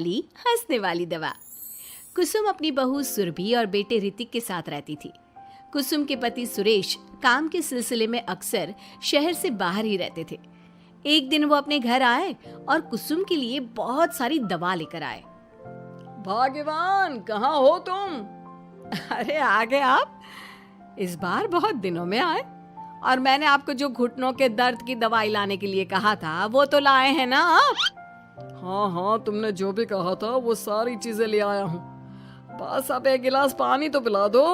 वाली हंसने वाली दवा। कुसुम अपनी बहू सुरभि और बेटे ऋतिक के साथ रहती थी। कुसुम के पति सुरेश काम के सिलसिले में अक्सर शहर से बाहर ही रहते थे। एक दिन वो अपने घर आए और कुसुम के लिए बहुत सारी दवा लेकर आए। भाग्यवान, कहाँ हो तुम? अरे आ गए आप। इस बार बहुत दिनों में आए, और मैंने आपको जो घुटनों के दर्द की दवाई लाने के लिए कहा था वो तो लाए हैं ना आप? हाँ, तुमने जो भी कहा था वो सारी चीजें ले आया हूँ। बस अब एक गिलास पानी तो पिला दो।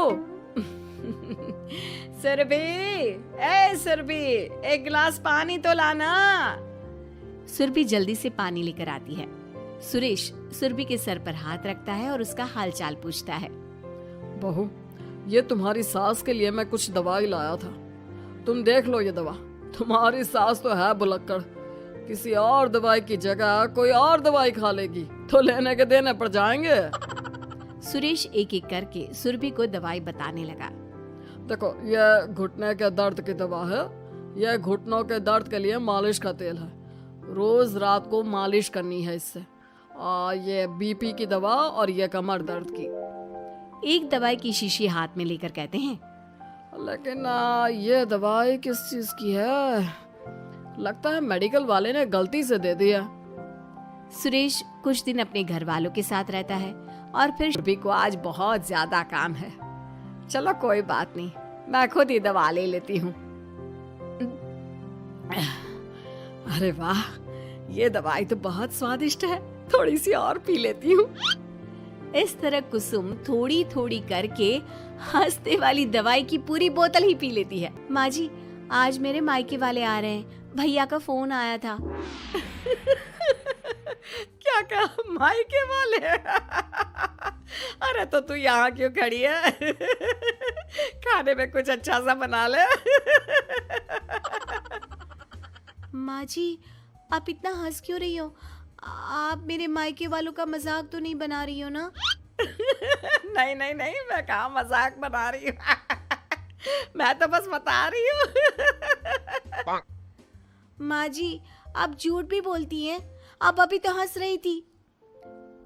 सुरभि, एक गिलास पानी तो लाना। सुरभि जल्दी से पानी लेकर आती है। सुरेश सुरभि के सर पर हाथ रखता है और उसका हालचाल पूछता है। बहू, ये तुम्हारी सास के लिए मैं कुछ दवाई लाया था, तुम देख लो ये दवा। तुम्हारी सास तो है बुलक्कड़, किसी और दवाई की जगह कोई और दवाई खा लेगी तो लेने के देने पड़ जाएंगे। सुरेश एक एक करके सुरभि को दवाई बताने लगा। देखो, ये घुटने के दर्द की दवा है, यह घुटनों के दर्द के लिए मालिश का तेल है, रोज रात को मालिश करनी है इससे। ये बीपी की दवा और ये कमर दर्द की। एक दवाई की शीशी हाथ में लेकर कहते हैं, लेकिन ये दवाई किस चीज की है? लगता है मेडिकल वाले ने गलती से दे दिया। सुरेश कुछ दिन अपने घर वालों के साथ रहता है और फिर सुरभि को आज बहुत ज्यादा काम है। चलो कोई बात नहीं, मैं खुद ही दवा ले लेती हूँ। अरे वाह, ये दवाई तो बहुत स्वादिष्ट है, थोड़ी सी और पी लेती हूँ। इस तरह कुसुम थोड़ी थोड़ी करके हंसने वाली दवाई की पूरी बोतल ही पी लेती है। माँ जी, आज मेरे मायके वाले आ रहे हैं, भैया का फोन आया था। क्या कहा, मायके वाले? अरे तो तू यहाँ क्यों खड़ी है? खाने में कुछ अच्छा सा बना ले। माँ जी, आप इतना हंस क्यों रही हो? आप मेरे मायके वालों का मजाक तो नहीं बना रही हो ना? नहीं, मैं कहाँ मजाक बना रही हूँ। मैं तो बस बता रही हूँ। माँ जी, आप झूठ भी बोलती हैं, आप अभी तो हंस रही थी।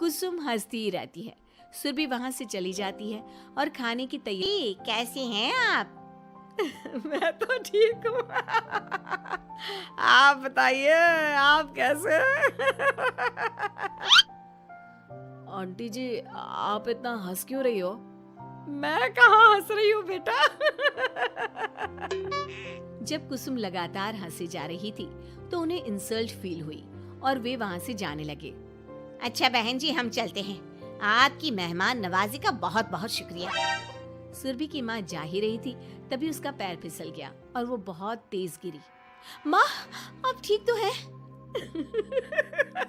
कुसुम हंसती ही रहती है। सुरभि वहां से चली जाती है और खाने की तैयारी। कैसे हैं आप? मैं तो ठीक हूँ। आप बताइए, आप कैसे? आंटी जी, आप इतना हंस क्यों रही हो? मैं कहाँ हंस रही हूँ बेटा। जब कुसुम लगातार हंसे जा रही थी तो उन्हें इंसल्ट फील हुई और वे वहां से जाने लगे। अच्छा बहन जी, हम चलते हैं। आपकी मेहमान नवाजी का बहुत बहुत शुक्रिया। सुरभि की माँ जा ही रही थी, तभी उसका पैर फिसल गया और वो बहुत तेज गिरी। माँ, आप ठीक तो हैं?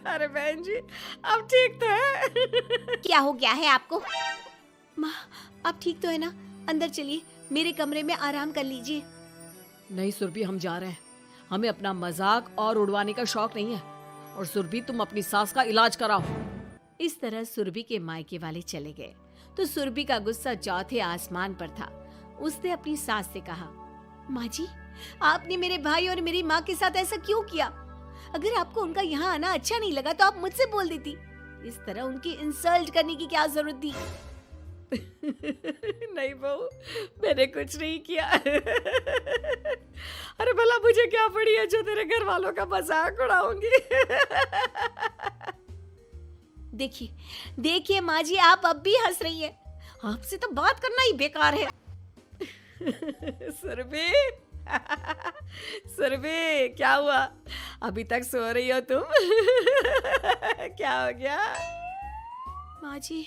अरे बहन जी, अब ठीक तो है। क्या हो गया है आपको? माँ, आप ठीक तो है ना? अंदर चलिए, मेरे कमरे में आराम कर लीजिए। नहीं सुरभि, हम जा रहे हैं, हमें अपना मजाक और उड़वाने का शौक नहीं है। और सुरभि, तुम अपनी सास का इलाज कराओ। इस तरह सुरभि के मायके वाले चले गए तो सुरभि का गुस्सा चौथे आसमान पर था। उसने अपनी सास से कहा, माँ जी, आपने मेरे भाई और मेरी माँ के साथ ऐसा क्यों किया? अगर आपको उनका यहाँ आना अच्छा नहीं लगा तो आप मुझसे बोल देती। इस तरह उनकी इंसल्ट करने की क्या जरूरत थी? नहीं बहू, मैंने कुछ नहीं किया। अरे भला मुझे क्या पड़ी है जो तेरे घर वालों का मजाक उड़ाऊंगी? देखिए माँ जी, आप अब भी हंस रही हैं। आपसे तो बात करना ही बेकार है। सुरभि, क्या हुआ? अभी तक सो रही हो तुम? क्या हो गया? माँ जी,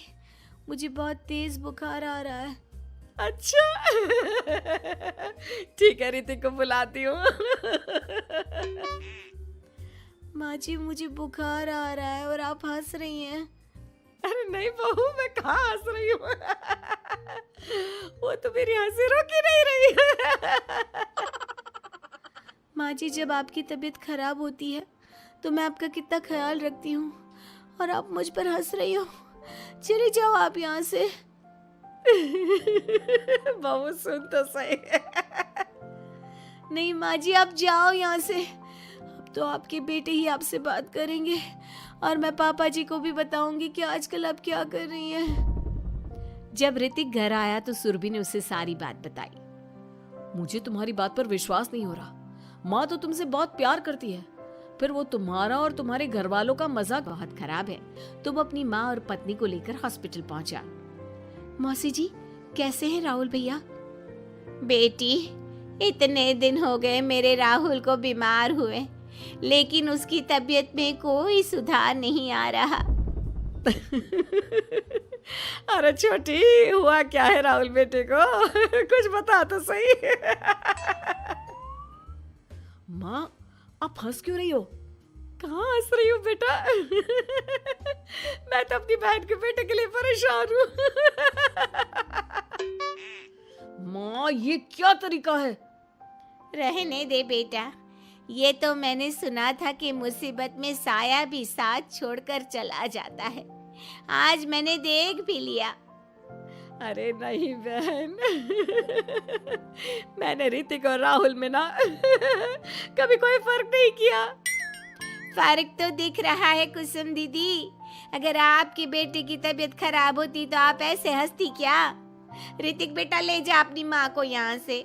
मुझे बहुत तेज बुखार आ रहा है। अच्छा, ठीक है, ऋतिक को बुलाती हूँ। माँ जी, मुझे बुखार आ रहा है और आप हंस रही हैं। अरे नहीं बहू, मैं कहाँ हंस रही हूँ? वो तो मेरी हंसी रोक ही नहीं रही है। माँ जी, जब आपकी तबीयत खराब होती है तो मैं आपका कितना ख्याल रखती हूँ और आप मुझ पर हंस रही हो। चले जाओ आप यहाँ से। बहू सुन तो सही। नहीं माँ जी, आप जाओ यहाँ से। अब तो आपके बेटे ही आपसे बात करेंगे और मैं पापा जी को भी बताऊंगी कि आजकल आप क्या कर रही हैं। जब ऋतिक घर आया तो सुरभि ने उसे सारी बात बताई। मुझे तुम्हारी बात पर विश्वास नहीं हो रहा। माँ तो तुमसे बहुत प्यार करती है, फिर वो तुम्हारा और तुम्हारे घर वालों का मजाक। बहुत खराब है। तुम अपनी माँ और पत्नी को लेकर हॉस्पिटल पहुंचा। मौसी जी, कैसे हैं राहुल भैया? बेटी, इतने दिन हो गए मेरे राहुल को बीमार हुए, लेकिन उसकी तबीयत में कोई सुधार नहीं आ रहा। अरे छोटी, हुआ क्या है राहुल बेटे को? कुछ बता तो सही। माँ, आप हंस क्यों रही हो? कहाँ हंस रही हो बेटा? मैं तो अपनी बहन के बेटे के लिए परेशान हूँ। माँ, ये क्या तरीका है? रहने दे बेटा, ये तो मैंने सुना था कि मुसीबत में साया भी साथ छोड़कर चला जाता है। आज मैंने देख भी लिया। अरे नहीं बहन, मैंने ऋतिक और राहुल में ना कभी कोई फर्क नहीं किया। फर्क तो दिख रहा है कुसुम दीदी। अगर आपकी बेटे की तबीयत खराब होती तो आप ऐसे हंसती क्या? ऋतिक बेटा, ले जा अपनी माँ को यहाँ से।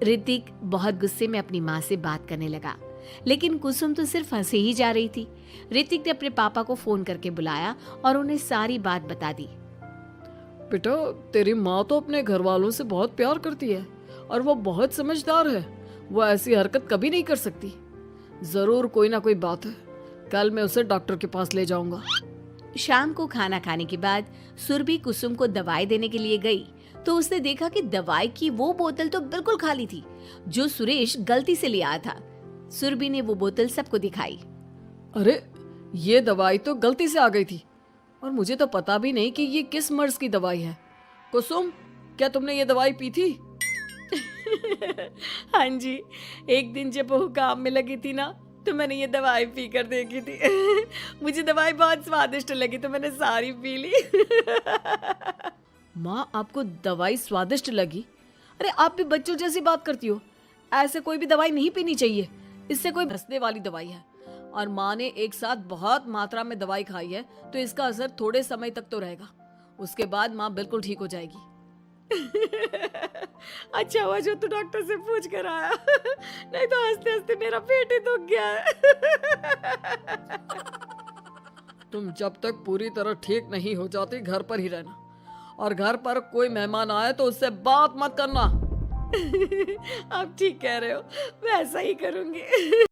ऋतिक बहुत गुस्से में अपनी माँ से बात करने लगा, लेकिन कुसुम तो सिर्फ हंसे ही जा रही थी। ऋतिक ने अपने पापा को फोन करके बुलाया और उन्हें सारी बात बता दी। बेटा, तेरी माँ तो अपने घर वालों से बहुत प्यार करती है और वो बहुत समझदार है। वो ऐसी हरकत कभी नहीं कर सकती। जरूर कोई ना कोई बात है। कल मैं उसे डॉक्टर के पास ले जाऊंगा। शाम को खाना खाने के बाद सुरभि कुसुम को दवाई देने के लिए गई तो उसने देखा कि दवाई की वो बोतल तो बिल्कुल खाली थी जो सुरेश गलती से ले आया था। सुरभि ने वो बोतल सबको दिखाई। अरे, ये दवाई तो गलती से आ गई थी और मुझे तो पता भी नहीं कि ये किस मर्ज की दवाई है। कुसुम, क्या तुमने ये दवाई पी थी? हाँ जी, एक दिन जब वो काम में लगी थी ना, तो मैंने ये दवाई पी कर देखी थी। मुझे दवाई बहुत स्वादिष्ट लगी तो मैंने सारी पी ली। माँ, आपको दवाई स्वादिष्ट लगी? अरे, आप भी बच्चों जैसी बात करती हो। ऐसे कोई भी दवाई नहीं पीनी चाहिए। इससे कोई हंसने वाली दवाई है और माँ ने एक साथ बहुत मात्रा में दवाई खाई है तो इसका असर थोड़े समय तक तो रहेगा। उसके बाद माँ बिल्कुल ठीक हो जाएगी। अच्छा हुआ जो तू डॉक्टर से पूछ कर आया, नहीं तो हंसते हंसते मेरा पेट ही दुख गया है। तुम जब तक पूरी तरह ठीक नहीं हो जाती घर पर ही रहना, और घर पर कोई मेहमान आए तो उससे बात मत करना। आप ठीक कह रहे हो, मैं ऐसा ही करूंगी।